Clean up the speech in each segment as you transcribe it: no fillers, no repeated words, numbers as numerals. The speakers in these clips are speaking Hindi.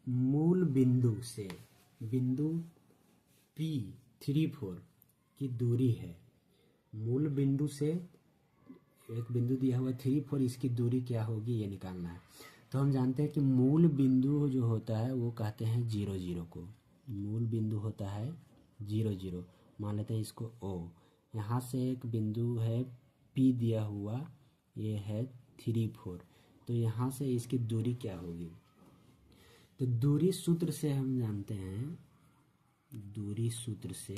मूल बिंदु से बिंदु P 3 4 की दूरी है। मूल बिंदु से एक बिंदु दिया हुआ 3 4, इसकी दूरी क्या होगी ये निकालना है। तो हम जानते हैं कि मूल बिंदु जो होता है वो कहते हैं 0 0 को। मूल बिंदु होता है 0 0, मान लेते हैं इसको O। यहाँ से एक बिंदु है P दिया हुआ, ये है 3 4, तो यहाँ से इसकी दूरी क्या होगी। तो दूरी सूत्र से हम जानते हैं, दूरी सूत्र से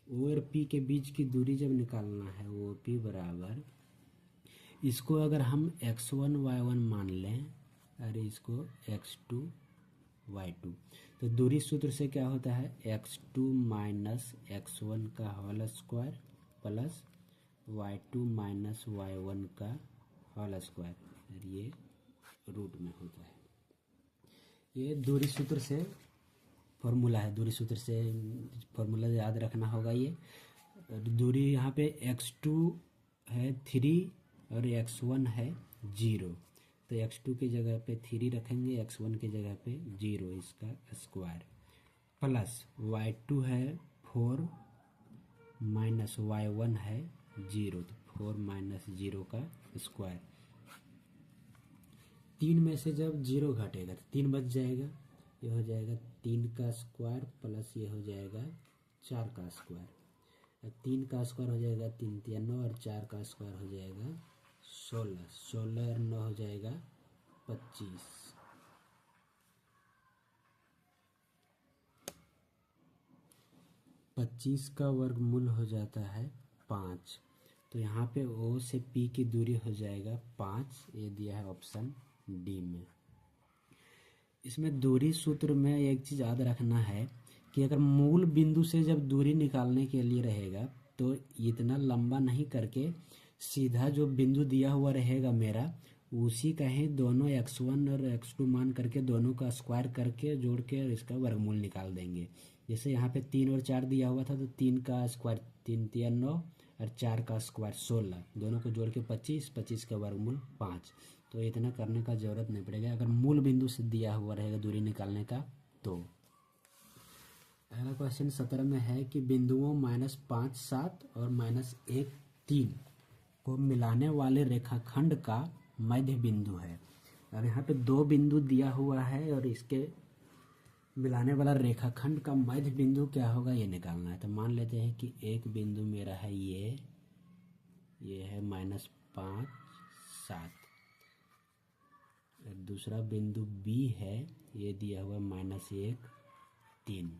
O और P के बीच की दूरी जब निकालना है, OP बराबर, इसको अगर हम x1 y1 मान लें और इसको x2 y2, तो दूरी सूत्र से क्या होता है x2 माइनस x1 का whole square plus y2 minus y1 का होल स्क्वायर, और ये रूट में होता है। ये दूरी सूत्र से फॉर्मूला है, दूरी सूत्र से फॉर्मूला याद रखना होगा। ये दूरी यहाँ पे x2 है 3 और x1 है 0, तो x2 की जगह पे 3 रखेंगे, x1 की जगह पे 0 इसका स्क्वायर, प्लस y2 है 4 माइनस y1 है 0, तो 4 माइनस 0 का स्क्वायर। 3 में से जब 0 घटेगा तो 3 बच जाएगा, ये हो जाएगा 3 का स्क्वायर प्लस ये हो जाएगा 4 का स्क्वायर। 3 का स्क्वायर हो जाएगा 3 3 9, और 4 का स्क्वायर हो जाएगा 16, 16 और 9 हो जाएगा 25। 25 का वर्गमूल हो जाता है 5। तो यहाँ पे O से P की दूरी हो जाएगा 5, ये दिया है ऑप्शन डी में। इसमें दूरी सूत्र में एक चीज़ याद रखना है कि अगर मूल बिंदु से जब दूरी निकालने के लिए रहेगा तो इतना लंबा नहीं करके सीधा जो बिंदु दिया हुआ रहेगा मेरा, उसी का ही दोनों x1 और x2 मान करके दोनों का स्क्वायर करके जोड़ के और इसका वर्गमूल निकाल देंगे। जैसे यहाँ पे 3 और 4 दिया हुआ था, तो 3 का स्क्वायर 3 3 9 और 4 का स्क्वायर 16, दोनों को जोड़ के 25, 25 का वर्गमूल 5। तो इतना करने का ज़रूरत नहीं पड़ेगा अगर मूल बिंदु से दिया हुआ रहेगा दूरी निकालने का। तो अगला क्वेश्चन 17 में है कि बिंदुओं -5 7 और -1 3 को मिलाने वाले रेखाखंड का मध्य बिंदु है। अब यहाँ पे 2 बिंदु दिया हुआ है और इसके मिलाने वाला रेखाखंड का मध्य बिंदु क्या होगा ये निकालना है। तो मान लेते हैं कि एक बिंदु मेरा है ये है -5 7, दूसरा बिंदु B है, ये दिया हुआ -1 3।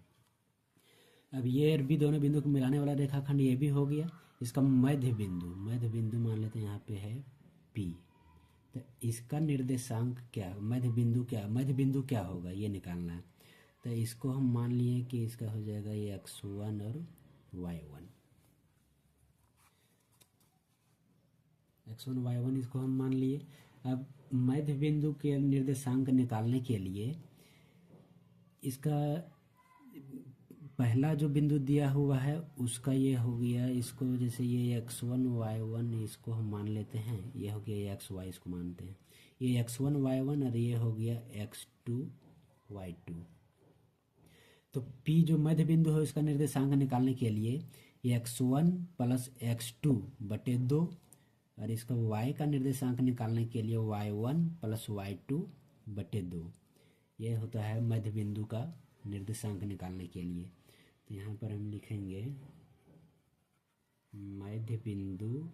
अब ये और B दोनों बिंदु को मिलाने वाला रेखाखंड ये भी हो गया। इसका मध्य बिंदु मान लेते हैं यहाँ पे है P। तो इसका निर्देशांक क्या, मध्य बिंदु क्या होगा ये निकालना है। तो इसको हम मान लिए कि इसका हो जाएगा ये x1 और y1, x1 y1 इसको हम मान लिए। अब मध्य बिंदु के निर्देशांक निकालने के लिए इसका पहला जो बिंदु दिया हुआ है उसका ये हो गया, इसको जैसे ये x1 y1 इसको हम मान लेते हैं, ये हो गया xy इसको मानते हैं, ये x1 y1 और ये हो गया x2 y2। तो P जो मध्य बिंदु है उसका निर्देशांक निकालने के लिए ये x1 प्लस x2 बटे 2, और इसका y का निर्देशांक निकालने के लिए y1 प्लस y2 बटे 2, ये होता है मध्य बिंदु का निर्देशांक निकालने के लिए। तो यहाँ पर हम लिखेंगे मध्य बिंदु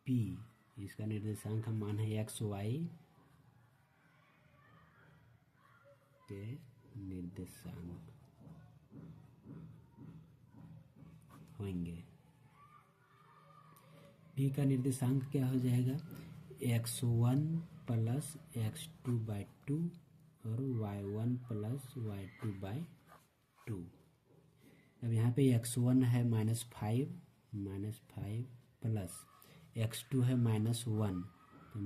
P, इसका निर्देशांक हम मान है xy के निर्देशांक होंगे। P का निर्देशांक क्या हो जाएगा x1 प्लस x2/2 और y1 प्लस y2/2। अब यहाँ पे x1 है -5 प्लस x2 है -1, तो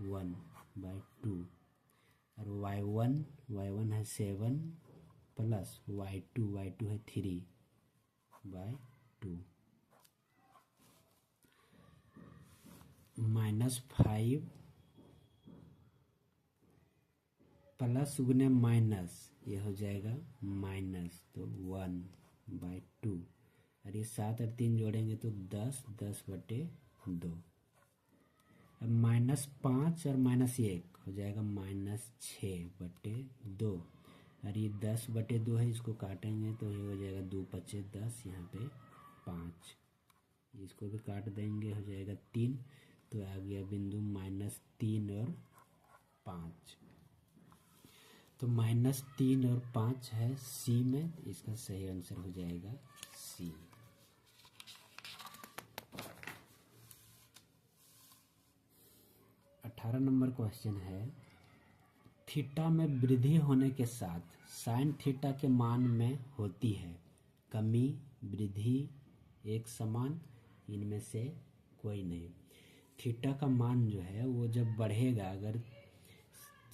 -1/2, और y1 है 7 प्लस y2 है 3/2। -5 प्लस गुने माइनस, ये हो जाएगा माइनस, तो 1/2। और ये 7 और 3 जोड़ेंगे तो 10, 10/2। अब -5 और -1 हो जाएगा -6/2। और ये 10/2 है, इसको काटेंगे तो ये हो जाएगा 2 × 5 = 10, यहाँ पे 5, इसको भी काट देंगे, हो जाएगा 3। तो आ गया बिंदु -3 और 5। तो -3 और 5 है सी में, इसका सही आंसर हो जाएगा सी। अठारह नंबर क्वेश्चन है, थीटा में वृद्धि होने के साथ साइन थीटा के मान में होती है कमी, वृद्धि, एक समान, इनमें से कोई नहीं। थीटा का मान जो है वो जब बढ़ेगा, अगर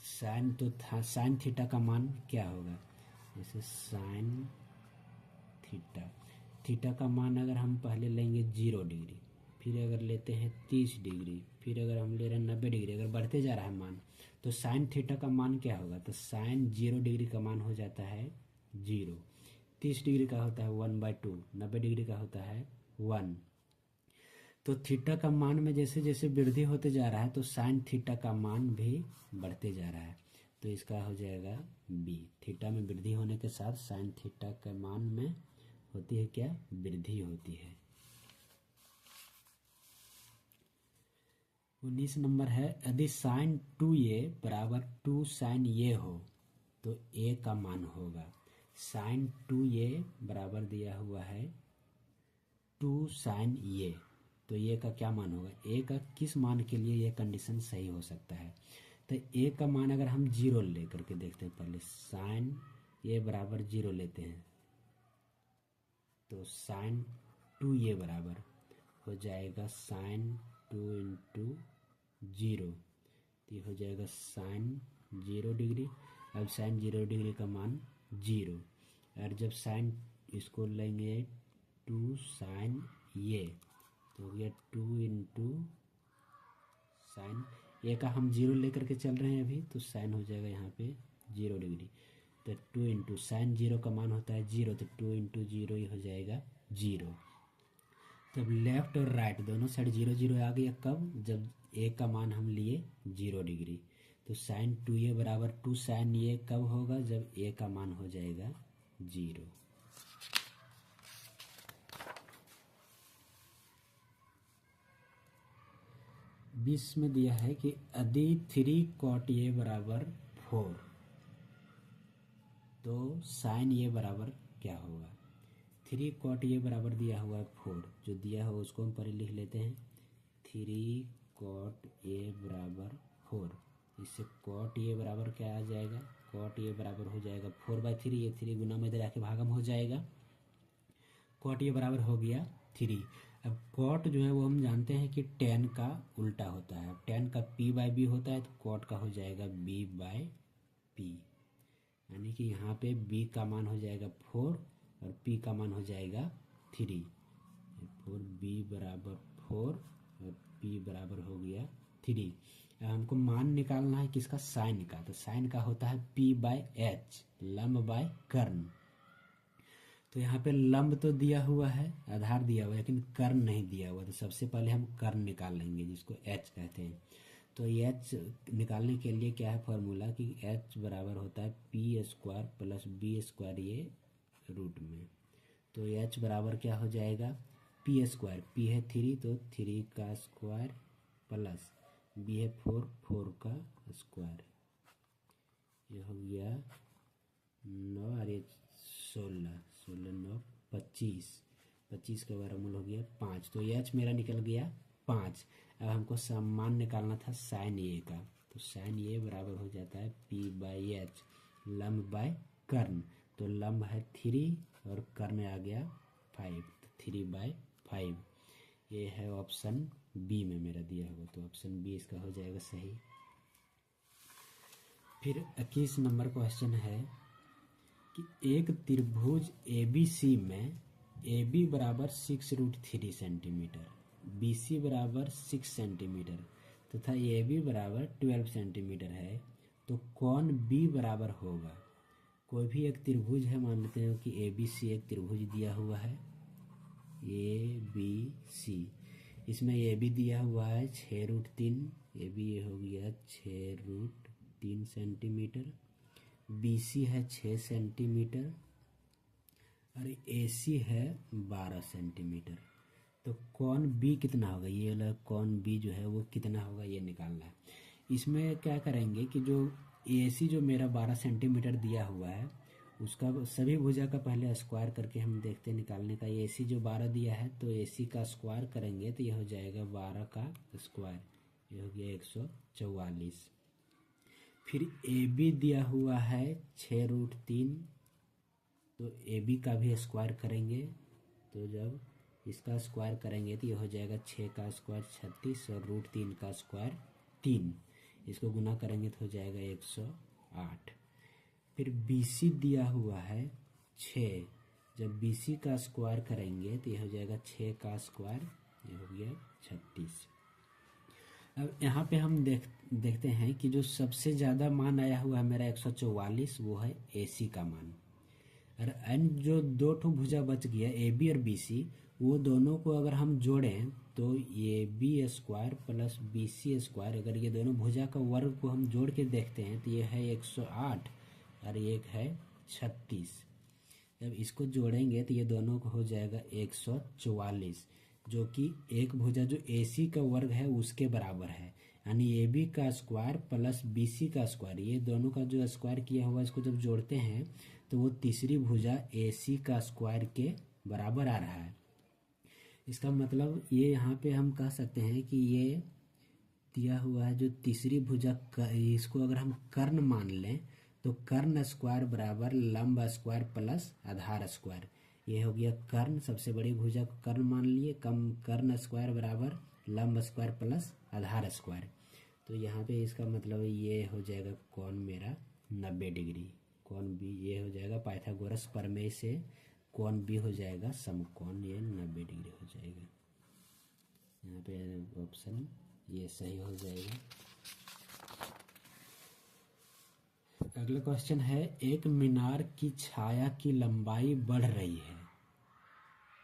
साइन, तो साइन थीटा का मान क्या होगा, जैसे साइन थीटा, थीटा का मान अगर हम पहले लेंगे 0 डिग्री, फिर अगर लेते हैं 30 डिग्री, फिर अगर हम ले रहे हैं 90 डिग्री, अगर बढ़ते जा रहा है मान, तो साइन थीटा का मान क्या होगा, तो साइन 0 डिग्री का मान हो जाता है 0, 30 डिग्री का होता है 1/2, 90 डिग्री का होता है 1। तो थीटा का मान में जैसे जैसे वृद्धि होते जा रहा है, तो साइन थीटा का मान भी बढ़ते जा रहा है, तो इसका हो जाएगा बी। थीटा में वृद्धि होने के साथ साइन थीटा के मान में होती है क्या, वृद्धि होती है। 19 नंबर है, यदि साइन 2a बराबर 2 साइन a हो तो a का मान होगा। साइन 2a बराबर दिया हुआ है 2 साइन a, तो a का क्या मान होगा, a का किस मान के लिए ये कंडीशन सही हो सकता है। तो a का मान अगर हम 0 लेकर के देखते हैं, पहले साइन a बराबर 0 लेते हैं, तो साइन 2a बराबर हो जाएगा साइन 2 × 0, तो ये हो जाएगा साइन 0 डिग्री। अब साइन 0 डिग्री का मान 0, और जब साइन इसको लेंगे 2 साइन ये, तो हो गया 2 × साइन ए का हम 0 लेकर के चल रहे हैं अभी, तो साइन हो जाएगा यहाँ पे 0 डिग्री, तो 2 × साइन 0 का मान होता है 0, तो 2 × 0 ही हो जाएगा 0। तब लेफ्ट और राइट दोनों साइड 0 0 आ गया, कब, जब ए का मान हम लिए 0 डिग्री। तो साइन 2a बराबर 2 साइन ए कब होगा, जब ए का मान हो जाएगा 0। बीस में दिया है कि यदि 3 cot a बराबर 4, तो साइन ए बराबर क्या होगा। 3 cot a बराबर दिया हुआ है 4, जो दिया हुआ उसको हम पहले लिख लेते हैं। 3 cot a बराबर 4, इससे cot a बराबर क्या आ जाएगा, cot a बराबर हो जाएगा 4/3, ये 3 गुना में इधर आके भागम हो जाएगा, cot a बराबर हो गया 3। अब cot जो है वो हम जानते हैं कि tan का उल्टा होता है, tan का p/b होता है, तो cot का हो जाएगा b/p, यानी कि यहाँ पे b का मान हो जाएगा 4 और p का मान हो जाएगा 3। 4b बराबर 4 और p बराबर हो गया 3। अब हमको मान निकालना है किसका, साइन का, तो साइन का होता है p/h, लंब बाय कर्ण। तो यहाँ पे लंब तो दिया हुआ है, आधार दिया हुआ है, लेकिन कर्ण नहीं दिया हुआ, तो सबसे पहले हम कर्ण निकाल लेंगे जिसको h कहते हैं। तो h निकालने के लिए क्या है फॉर्मूला, कि h बराबर होता है p² प्लस b², ये रूट में, तो h बराबर क्या हो जाएगा p², p है 3, तो 3 का स्क्वायर प्लस b है 4, 4 का स्क्वायर, ये हो गया 9 और ये 16, 16 9 25, 25 का वर्गमूल हो गया 5, तो h मेरा निकल गया 5। अब हमको सम्मान निकालना था साइन ए का, तो साइन ए बराबर हो जाता है p/h, लंब बाय कर्ण, तो लंब है 3 और कर्ण आ गया 5, तो 3/5, ये है ऑप्शन बी में मेरा दिया हुआ, तो ऑप्शन बी इसका हो जाएगा सही। फिर 21 नंबर क्वेश्चन है कि एक त्रिभुज ABC में AB बराबर 6√3 सेंटीमीटर BC बराबर 6 सेंटीमीटर तथा AB बराबर 12 सेंटीमीटर है, तो कौन B बराबर होगा। कोई भी एक त्रिभुज है, मान लेते हैं कि ABC एक त्रिभुज दिया हुआ है ABC। इसमें AB दिया हुआ है 6√3, AB ये हो गया 6√3 सेंटीमीटर, BC है 6 सेंटीमीटर और AC है 12 सेंटीमीटर। तो कौन B कितना होगा, ये वाला कौन B जो है वो कितना होगा ये निकालना है। इसमें क्या करेंगे कि जो AC जो मेरा 12 सेंटीमीटर दिया हुआ है उसका सभी भुजा का पहले स्क्वायर करके हम देखते हैं निकालने का। AC जो 12 दिया है तो AC का स्क्वायर करेंगे तो ये हो जाएगा 12 का स्क्वायर, ये हो गया 144। फिर AB दिया हुआ है 6√3, तो AB का भी स्क्वायर करेंगे, तो जब इसका स्क्वायर करेंगे तो ये हो जाएगा 6 का स्क्वायर 36 और √3 का स्क्वायर 3, इसको गुना करेंगे तो हो जाएगा 108। फिर BC दिया हुआ है 6, जब BC का स्क्वायर करेंगे तो ये हो जाएगा 6 का स्क्वायर, ये हो गया 36। अब यहाँ पे हम देखते हैं कि जो सबसे ज़्यादा मान आया हुआ है मेरा 144, वो है AC का मान। और अन्य जो दो ठो भुजा बच गया AB और BC, वो दोनों को अगर हम जोड़ें तो AB square plus BC square, अगर ये दोनों भुजा का वर्ग को हम जोड़ के देखते हैं तो ये है 108 और एक है 36। जब इसको जोड़ेंगे तो ये दोनों को हो जाएगा 144, जो कि एक भुजा जो AC का वर्ग है उसके बराबर है। यानी AB का स्क्वायर प्लस BC का स्क्वायर, ये दोनों का जो स्क्वायर किया हुआ इसको जब जोड़ते हैं तो वो तीसरी भुजा AC का स्क्वायर के बराबर आ रहा है। इसका मतलब ये यहाँ पे हम कह सकते हैं कि ये दिया हुआ है जो तीसरी भुजा, इसको अगर हम कर्ण मान लें तो कर्ण स्क्वायर बराबर लंब स्क्वायर प्लस आधार स्क्वायर। ये हो गया कर्ण, सबसे बड़ी भुजा को कर्ण मान लिए, कम कर्ण स्क्वायर बराबर लंब स्क्वायर प्लस आधार स्क्वायर। तो यहाँ पे इसका मतलब ये हो जाएगा कौन मेरा 90 डिग्री, कौन B ये हो जाएगा पाइथागोरस प्रमेय से कौन B हो जाएगा समकोण, ये 90 डिग्री हो जाएगा। यहाँ पे ऑप्शन ये सही हो जाएगा। अगला क्वेश्चन है, एक मीनार की छाया की लंबाई बढ़ रही है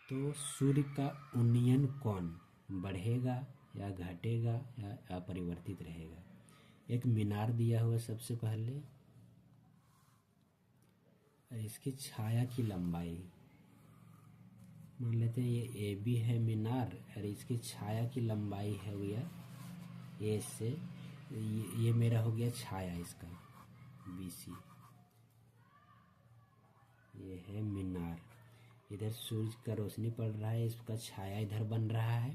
तो सूर्य का उन्नयन कोण बढ़ेगा या घटेगा या अपरिवर्तित रहेगा। एक मीनार दिया हुआ सबसे पहले, इसकी छाया की लंबाई मान लेते हैं ये AB है मीनार और इसकी छाया की लंबाई है भैया A से, ये मेरा हो गया छाया इसका BC, ये है मीनार, इधर सूरज का रोशनी पड़ रहा है, इसका छाया इधर बन रहा है।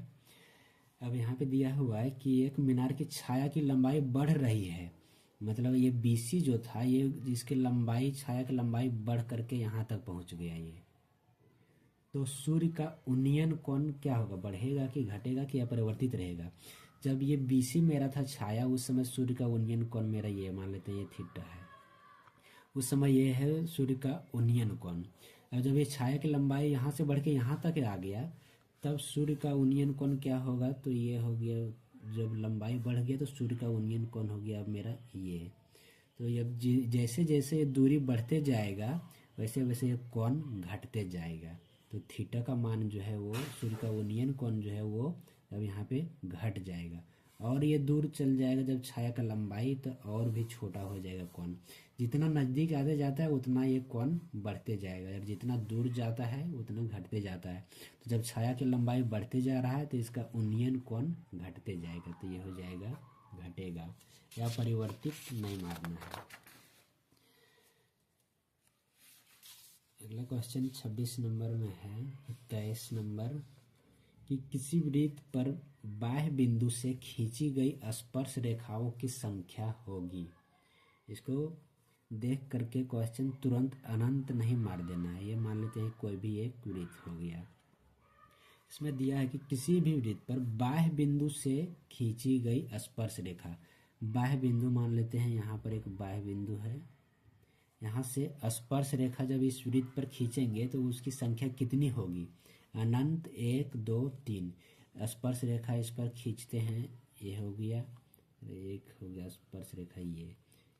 अब यहाँ पे दिया हुआ है कि एक मीनार की छाया की लंबाई बढ़ रही है, मतलब ये BC जो था ये इसकी लंबाई, छाया की लंबाई बढ़ करके यहाँ तक पहुँच गया ये। तो सूर्य का उन्नयन कोण क्या होगा, बढ़ेगा कि घटेगा कि अपरिवर्तित रहेगा। जब ये BC मेरा था छाया, उस समय सूर्य का उन्नयन कोण मेरा ये मान लेते हैं ये थीटा है, उस समय ये है सूर्य का उन्नयन कोण। और जब ये छाया की लंबाई यहाँ से बढ़ के यहाँ तक आ गया तब सूर्य का उन्नयन कोण क्या होगा, तो ये हो गया, जब लंबाई बढ़ गया तो सूर्य का उन्नयन कोण हो गया अब मेरा ये। तो अब जैसे जैसे दूरी बढ़ते जाएगा वैसे वैसे ये कोण घटते जाएगा, तो थीटा का मान जो है वो, सूर्य का उन्नयन कोण जो है वो अब यहाँ पे घट जाएगा। और ये दूर चल जाएगा जब छाया का लंबाई, तो और भी छोटा हो जाएगा कोण। जितना नज़दीक आते जाता है उतना ये कोण बढ़ते जाएगा, और जितना दूर जाता है उतना घटते जाता है। तो जब छाया की लंबाई बढ़ते जा रहा है तो इसका उन्नयन कोण घटते जाएगा, तो ये हो जाएगा घटेगा, या परिवर्तित नहीं मारना है। अगला क्वेश्चन 26 नंबर में है, 23 नंबर कि किसी वृत्त पर बाह्य बिंदु से खींची गई स्पर्श रेखाओं की संख्या होगी। इसको देख करके क्वेश्चन तुरंत अनंत नहीं मार देना है, ये मान लेते हैं कोई भी एक वृत्त हो गया। इसमें दिया है कि किसी भी वृत्त पर बाह्य बिंदु से खींची गई स्पर्श रेखा, बाह्य बिंदु मान लेते हैं यहाँ पर एक बाह्य बिंदु है, यहाँ से स्पर्श रेखा जब इस वृत्त पर खींचेंगे तो उसकी संख्या कितनी होगी, अनंत 1 2 3। स्पर्श रेखा इस पर खींचते हैं, ये हो गया, एक हो गया स्पर्श रेखा,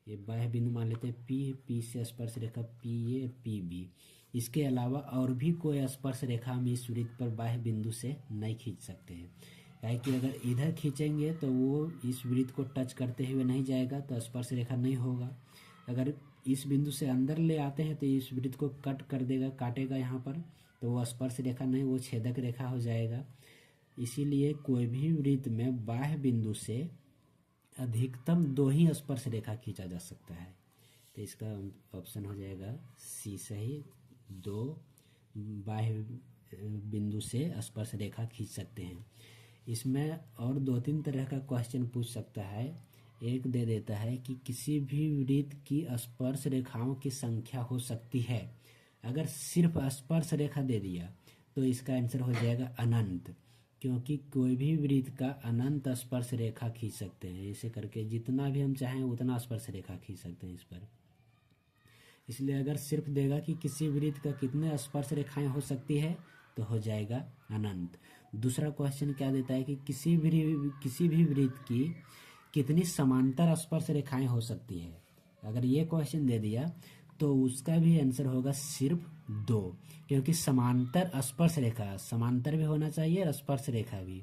ये बाह्य बिंदु मान लेते हैं पी से स्पर्श रेखा पी ए पी बी। इसके अलावा और भी कोई स्पर्श रेखा हम इस वृत्त पर बाह्य बिंदु से नहीं खींच सकते हैं, क्या कि अगर इधर खींचेंगे तो वो इस वृत्त को टच करते हुए नहीं जाएगा तो स्पर्श रेखा नहीं होगा। अगर इस बिंदु से अंदर ले आते हैं तो इस वृत्त को कट कर देगा, काटेगा यहाँ पर, तो वो स्पर्श रेखा नहीं, वो छेदक रेखा हो जाएगा। इसीलिए कोई भी वृत्त में बाह्य बिंदु से अधिकतम 2 ही स्पर्श रेखा खींचा जा सकता है। तो इसका ऑप्शन हो जाएगा सी सही, 2 बाह्य बिंदु से स्पर्श रेखा खींच सकते हैं। इसमें और 2-3 तरह का क्वेश्चन पूछ सकता है। एक दे देता है कि किसी भी वृत्त की स्पर्श रेखाओं की संख्या हो सकती है। अगर सिर्फ स्पर्श रेखा दे दिया तो इसका आंसर हो जाएगा अनंत, क्योंकि कोई भी वृत्त का अनंत स्पर्श रेखा खींच सकते हैं। ऐसे करके जितना भी हम चाहें उतना स्पर्श रेखा खींच सकते हैं इस पर। इसलिए अगर सिर्फ देगा कि किसी वृत्त का कितने स्पर्श रेखाएं हो सकती है तो हो जाएगा अनंत। दूसरा क्वेश्चन क्या देता है कि किसी भी वृत्त की कितनी समांतर स्पर्श रेखाएं हो सकती है। अगर ये क्वेश्चन दे दिया तो उसका भी आंसर होगा सिर्फ 2, क्योंकि समांतर स्पर्श रेखा, समांतर भी होना चाहिए और स्पर्श रेखा भी।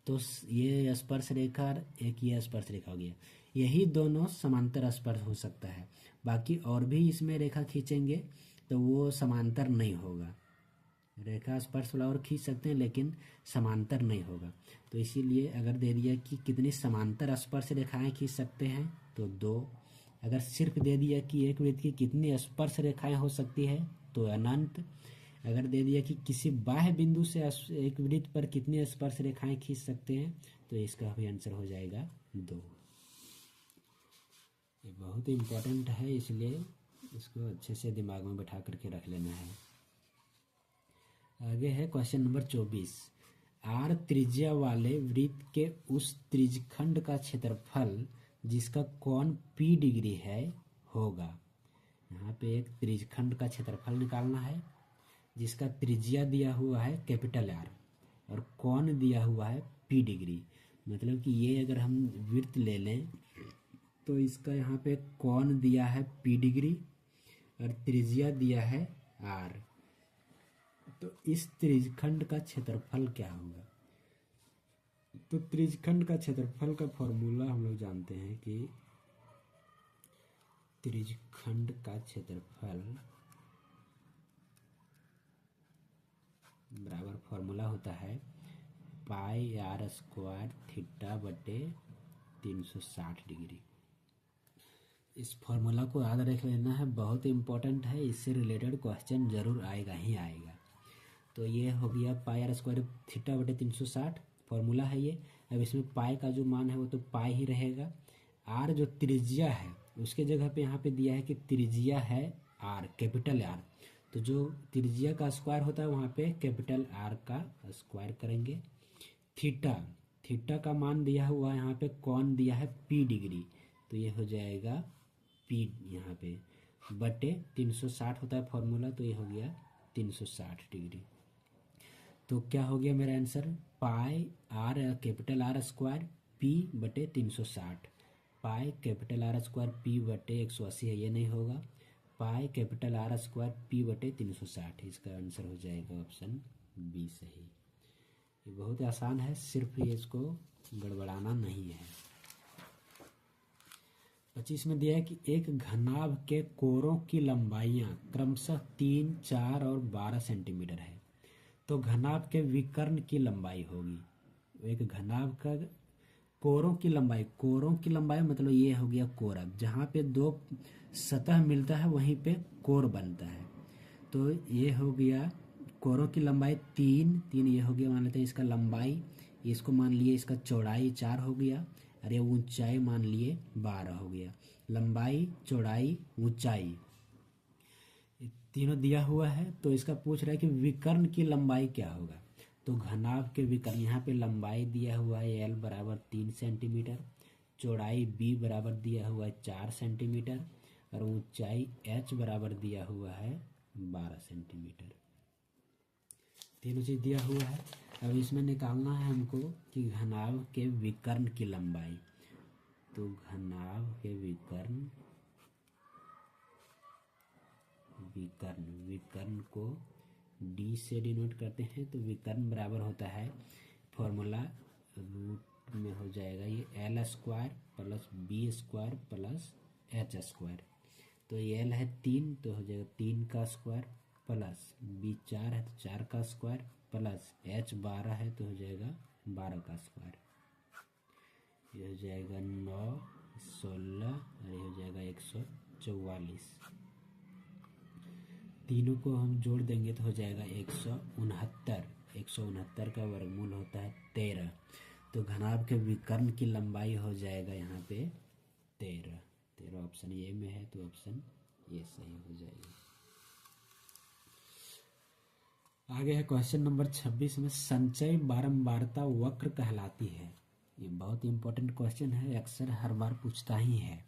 तो ये स्पर्श रेखा, एक ये स्पर्श रेखा हो गया, यही दोनों समांतर स्पर्श हो सकता है। बाकी और भी इसमें रेखा खींचेंगे तो वो समांतर नहीं होगा। रेखा स्पर्श वाला और खींच सकते हैं लेकिन समांतर नहीं होगा। तो इसीलिए अगर दे दिया कि कितनी समांतर स्पर्श रेखाएं खींच सकते हैं तो 2। अगर सिर्फ दे दिया कि एक वृत्त की कितनी स्पर्श रेखाएं हो सकती है तो अनंत। अगर दे दिया कि किसी बाह्य बिंदु से एक वृत्त पर कितनी स्पर्श रेखाएं खींच सकते हैं तो इसका भी आंसर हो जाएगा 2। ये बहुत इम्पोर्टेंट है, इसलिए इसको अच्छे से दिमाग में बैठा करके रख लेना है। आगे है क्वेश्चन नंबर 24। आर त्रिज्या वाले वृत्त के उस त्रिज्यखंड का क्षेत्रफल जिसका कोण P डिग्री है होगा। यहाँ पे एक त्रिज्यखंड का क्षेत्रफल निकालना है जिसका त्रिज्या दिया हुआ है कैपिटल R और कोण दिया हुआ है P डिग्री। मतलब कि ये अगर हम वृत्त ले लें तो इसका यहाँ पे कोण दिया है P डिग्री और त्रिज्या दिया है R। तो इस त्रिज्यखंड का क्षेत्रफल क्या होगा? तो त्रिज्यखंड का क्षेत्रफल का फॉर्मूला हम लोग जानते हैं कि त्रिज्यखंड का क्षेत्रफल बराबर फॉर्मूला होता है पाई आर स्क्वायर थीटा बटे 360 डिग्री। इस फॉर्मूला को याद रख लेना है, बहुत इंपॉर्टेंट है। इससे रिलेटेड क्वेश्चन जरूर आएगा ही आएगा। तो ये हो गया पाई आर स्क्वायर थीटा बटे 360 फॉर्मूला है ये। अब इसमें पाई का जो मान है वो तो पाई ही रहेगा। आर जो त्रिज्या है उसके जगह पे यहाँ पे दिया है कि त्रिज्या है आर, कैपिटल आर। तो जो त्रिज्या का स्क्वायर होता है वहाँ पे कैपिटल आर का स्क्वायर करेंगे। थीटा, थीटा का मान दिया हुआ है यहाँ पे, कोण दिया है P डिग्री, तो ये हो जाएगा P यहाँ पे बटे 360 होता है फॉर्मूला, तो ये हो गया 360 डिग्री। तो क्या हो गया मेरा answer? Pi R capital R square P बटे 360। Pi capital R square P बटे 180 है, ये नहीं होगा। Pi capital R square P बटे 360, इसका आंसर हो जाएगा ऑप्शन बी सही। ये बहुत आसान है, सिर्फ ये इसको गड़बड़ाना नहीं है। 25 में दिया है कि एक घनाभ के कोरों की लंबाइयाँ क्रमशः 3, 4 और 12 सेंटीमीटर है। तो घनाभ के विकर्ण की लंबाई होगी। एक घनाभ का कोरों की लंबाई मतलब ये हो गया कोरक, जहाँ पे 2 सतह मिलता है वहीं पे कोर बनता है। तो ये हो गया कोरों की लंबाई 3 ये हो गया, मान लेते हैं इसका लंबाई, इसको मान लिए इसका चौड़ाई 4 हो गया, और ये ऊंचाई मान लिए 12 हो गया। लंबाई, चौड़ाई, ऊंचाई तीनों दिया हुआ है। तो इसका पूछ रहा है कि विकर्ण की लंबाई क्या होगा। तो घनाभ के विकर्ण, यहाँ पे लंबाई दिया हुआ है L बराबर 3 सेंटीमीटर, चौड़ाई B बराबर दिया हुआ है 4 सेंटीमीटर और ऊंचाई H बराबर दिया हुआ है 12 सेंटीमीटर। तीनों चीज दिया हुआ है। अब इसमें निकालना है हमको कि घनाभ के विकर्ण की लंबाई। तो घनाभ के विकर्ण विकर्ण को डी से डिनोट करते हैं। तो विकर्ण बराबर होता है, फॉर्मूला रूट में हो जाएगा ये L square plus B square plus H square. तो एल है 3 तो हो जाएगा 3 का स्क्वायर प्लस बी 4 है तो 4 का स्क्वायर प्लस एच 12 है तो हो जाएगा 12 का स्क्वायर। ये हो जाएगा 9, 16 और ये हो जाएगा 144। तीनों को हम जोड़ देंगे तो हो जाएगा 169। 169 का वर्गमूल होता है 13। तो घनाभ के विकर्ण की लंबाई हो जाएगा यहाँ पे 13। ऑप्शन ए में है तो ऑप्शन ए सही हो जाएगा। आगे है क्वेश्चन नंबर 26 में संचय बारंबारता वक्र कहलाती है। ये बहुत इंपॉर्टेंट क्वेश्चन है, अक्सर हर बार पूछता ही है।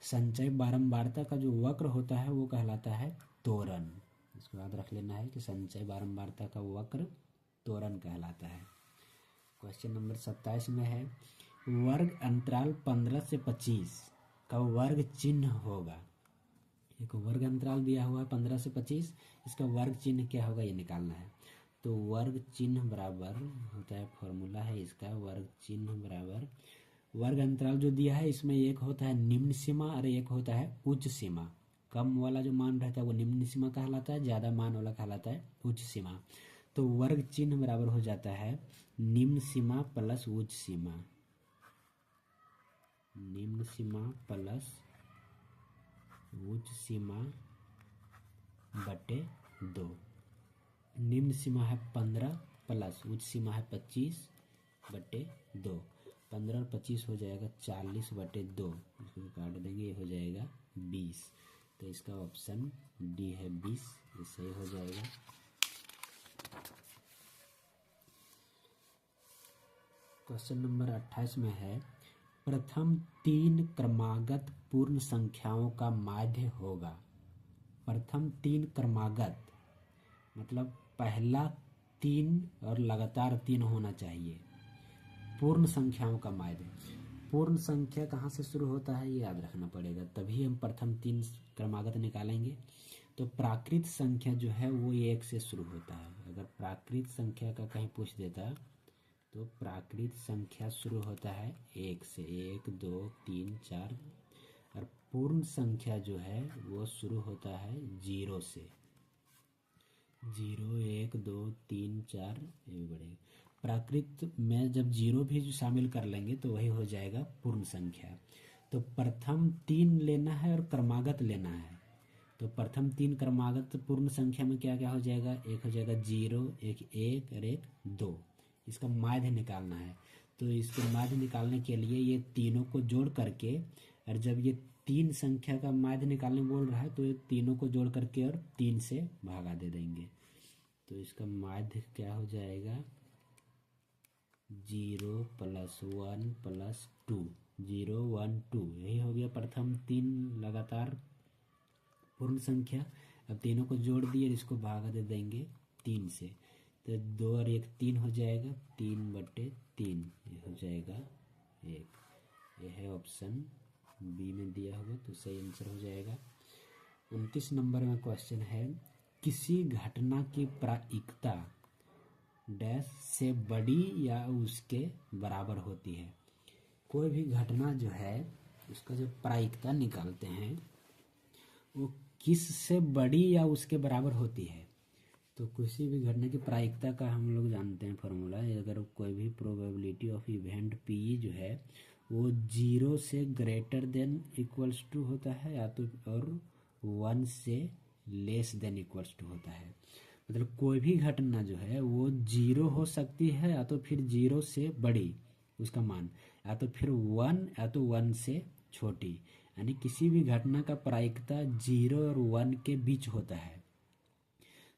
संचय बारंबारता का जो वक्र होता है वो कहलाता है त्वरण। इसको याद रख लेना है कि संचय बारंबारता का वक्र त्वरण कहलाता है। क्वेश्चन नंबर 27 में है वर्ग अंतराल 15 से 25 का वर्ग चिन्ह होगा। एक वर्ग अंतराल दिया हुआ है 15 से 25, इसका वर्ग चिन्ह क्या होगा ये निकालना है। तो वर्ग चिन्ह बराबर होता है, फॉर्मूला है इसका, वर्ग चिन्ह बराबर वर्ग अंतराल जो दिया है इसमें एक होता है निम्न सीमा और एक होता है उच्च सीमा। कम वाला जो मान रहता है वो निम्न सीमा कहलाता है, ज़्यादा मान वाला कहलाता है उच्च सीमा। तो वर्ग चिन्ह बराबर हो जाता है निम्न सीमा प्लस उच्च सीमा। निम्न सीमा प्लस उच्च सीमा बटे 2। निम्न सीमा है 15 प्लस उच्च सीमा है 25 बटे 2। 15 और 25 हो जाएगा 40 बटे 2। इसको काट देंगे, ये हो जाएगा 20। तो इसका ऑप्शन डी है 20, ये सही हो जाएगा। क्वेश्चन नंबर 28 में है प्रथम 3 क्रमागत पूर्ण संख्याओं का माध्य होगा। प्रथम 3 क्रमागत मतलब पहला 3 और लगातार 3 होना चाहिए। पूर्ण संख्याओं का माध्य, पूर्ण संख्या कहाँ से शुरू होता है ये याद रखना पड़ेगा, तभी हम प्रथम 3 क्रमागत निकालेंगे। तो प्राकृत संख्या जो है वो 1 से शुरू होता है। अगर प्राकृत संख्या का कहीं पूछ देता तो प्राकृत संख्या शुरू होता है 1 से, 1 2 3 4। और पूर्ण संख्या जो है वो शुरू होता है 0 से, 0 1 2 3 4 ये बढ़ेगा। प्राकृत में जब 0 भी शामिल कर लेंगे तो वही हो जाएगा पूर्ण संख्या। तो प्रथम 3 लेना है और क्रमागत लेना है। तो प्रथम 3 क्रमागत पूर्ण संख्या में क्या क्या हो जाएगा, एक हो जाएगा 0, एक 1 और एक 2। इसका माध्य निकालना है। तो इसके माध्य निकालने के लिए ये तीनों को जोड़ करके, और जब ये 3 संख्या का माध्य निकालने बोल रहा है तो ये तीनों को जोड़ करके और 3 से भागा दे देंगे। तो इसका माध्य क्या हो जाएगा 0 + 1 + 2, 0 1 2। यही हो गया प्रथम 3 लगातार पूर्ण संख्या। अब तीनों को जोड़ दिए, इसको भागा दे देंगे 3 से। तो 2 और 1 3 हो जाएगा, 3 बटे 3 ये हो जाएगा 1। यह है ऑप्शन बी में दिया होगा तो सही आंसर हो जाएगा। 29 नंबर में क्वेश्चन है किसी घटना की प्रायिकता डैश से बड़ी या उसके बराबर होती है। कोई भी घटना जो है उसका जो प्रायिकता निकालते हैं वो किस से बड़ी या उसके बराबर होती है। तो किसी भी घटना की प्रायिकता का हम लोग जानते हैं फॉर्मूला, अगर कोई भी प्रोबेबिलिटी ऑफ इवेंट पी जो है वो 0 से ग्रेटर देन इक्वल्स टू होता है या तो और 1 से लेस देन इक्वल्स टू होता है। मतलब कोई भी घटना जो है वो 0 हो सकती है या तो फिर 0 से बड़ी उसका मान, या तो फिर 1 या तो 1 से छोटी। यानी किसी भी घटना का प्रायिकता 0 और 1 के बीच होता है,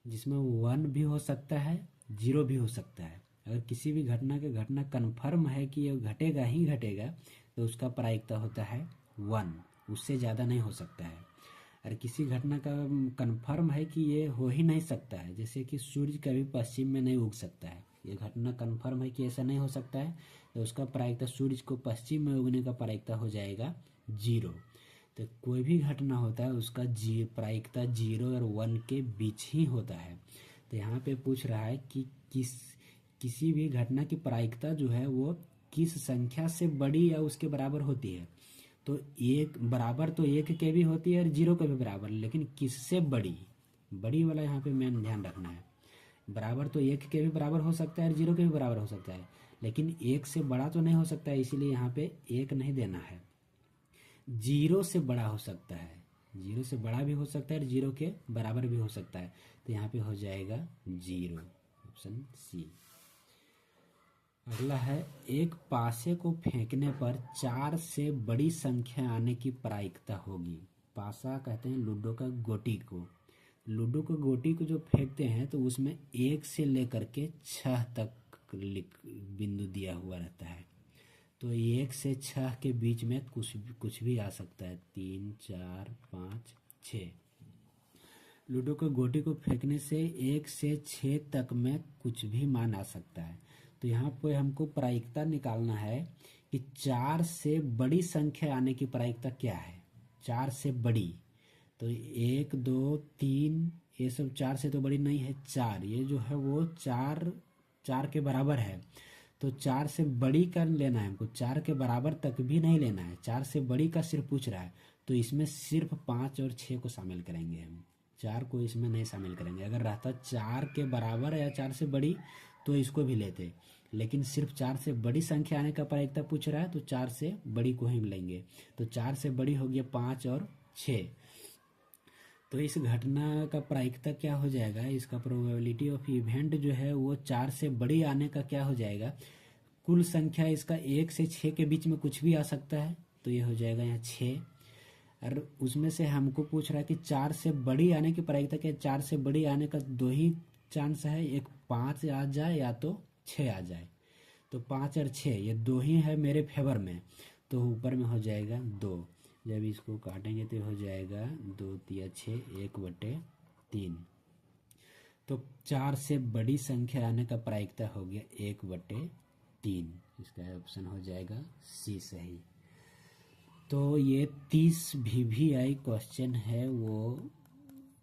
जिसमें 1 भी हो सकता है 0 भी हो सकता है। अगर किसी भी घटना के घटना कन्फर्म है कि ये घटेगा ही घटेगा तो उसका प्रायिकता होता है 1, उससे ज़्यादा नहीं हो सकता है। और किसी घटना का कन्फर्म है कि ये हो ही नहीं सकता है, जैसे कि सूर्य कभी पश्चिम में नहीं उग सकता है, ये घटना कन्फर्म है कि ऐसा नहीं हो सकता है, तो उसका प्रायिकता सूर्य को पश्चिम में उगने का प्रायिकता हो जाएगा 0। तो कोई भी घटना होता है उसका प्रायिकता 0 और 1 के बीच ही होता है। तो यहाँ पे पूछ रहा है कि किसी भी घटना की प्रायिकता जो है वो किस संख्या से बड़ी या उसके बराबर होती है। तो एक बराबर तो 1 के भी होती है और 0 के भी बराबर, लेकिन किससे बड़ी, बड़ी वाला यहाँ पे मेन ध्यान रखना है। बराबर तो 1 के भी बराबर हो सकता है और 0 के भी बराबर हो सकता है, लेकिन 1 से बड़ा तो नहीं हो सकता है, इसीलिए यहाँ पे 1 नहीं देना है। 0 से बड़ा हो सकता है, 0 से बड़ा भी हो सकता है और 0 के बराबर भी हो सकता है, तो यहाँ पे हो जाएगा 0, ऑप्शन सी। अगला है, एक पासे को फेंकने पर 4 से बड़ी संख्या आने की प्रायिकता होगी। पासा कहते हैं लूडो का गोटी को। लूडो को गोटी को जो फेंकते हैं तो उसमें 1 से लेकर के 6 तक बिंदु दिया हुआ रहता है। तो 1 से 6 के बीच में कुछ भी आ सकता है, 3, 4, 5, 6। लूडो को गोटी को फेंकने से 1 से 6 तक में कुछ भी मान आ सकता है। तो यहाँ पे हमको प्रायिकता निकालना है कि 4 से बड़ी संख्या आने की प्रायिकता क्या है। 4 से बड़ी तो 1, 2, 3 ये सब 4 से तो बड़ी नहीं है, 4 ये जो है वो 4 के बराबर है। तो 4 से बड़ी का लेना है हमको, 4 के बराबर तक भी नहीं लेना है, 4 से बड़ी का सिर्फ पूछ रहा है। तो इसमें सिर्फ 5 और 6 को शामिल करेंगे हम, 4 को इसमें नहीं शामिल करेंगे। अगर रहता 4 के बराबर या 4 से बड़ी तो इसको भी लेते, लेकिन सिर्फ 4 से बड़ी संख्या आने का प्रायिकता पूछ रहा है तो 4 से बड़ी को ही लेंगे। तो 4 से बड़ी हो गया 5 और 6। तो इस घटना का प्रायिकता क्या हो जाएगा, इसका प्रोबेबिलिटी ऑफ इवेंट जो है वो 4 से बड़ी आने का क्या हो जाएगा, कुल संख्या इसका 1 से 6 के बीच में कुछ भी आ सकता है, तो ये हो जाएगा यहाँ 6। और उसमें से हमको पूछ रहा है कि 4 से बड़ी आने की प्रायिकता क्या है। 4 से बड़ी आने का 2 ही चांस है, एक 5 आ जाए या तो 6 आ जाए। तो 5 और 6 ये 2 ही है मेरे फेवर में, तो ऊपर में हो जाएगा 2। जब इसको काटेंगे तो हो जाएगा 2 तिया 6, 1/3। तो 4 से बड़ी संख्या आने का प्रायिकता हो गया 1/3। इसका ऑप्शन हो जाएगा सी सही। तो ये 30 VVI क्वेश्चन है, वो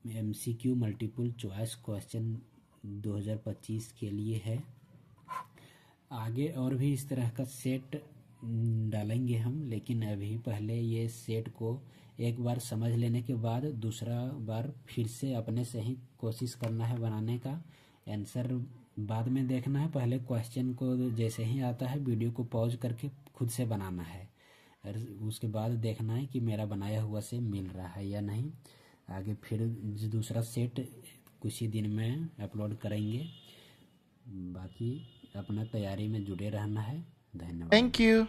MCQ मल्टीपल चॉइस क्वेश्चन 2025 के लिए है। आगे और भी इस तरह का सेट डालेंगे हम, लेकिन अभी पहले ये सेट को एक बार समझ लेने के बाद दूसरा बार फिर से अपने से ही कोशिश करना है बनाने का। आंसर बाद में देखना है, पहले क्वेश्चन को जैसे ही आता है वीडियो को पॉज करके खुद से बनाना है, और उसके बाद देखना है कि मेरा बनाया हुआ से मिल रहा है या नहीं। आगे फिर दूसरा सेट कुछ ही दिन में अपलोड करेंगे। बाकी अपना तैयारी में जुड़े रहना है। धन्यवाद। Thank you.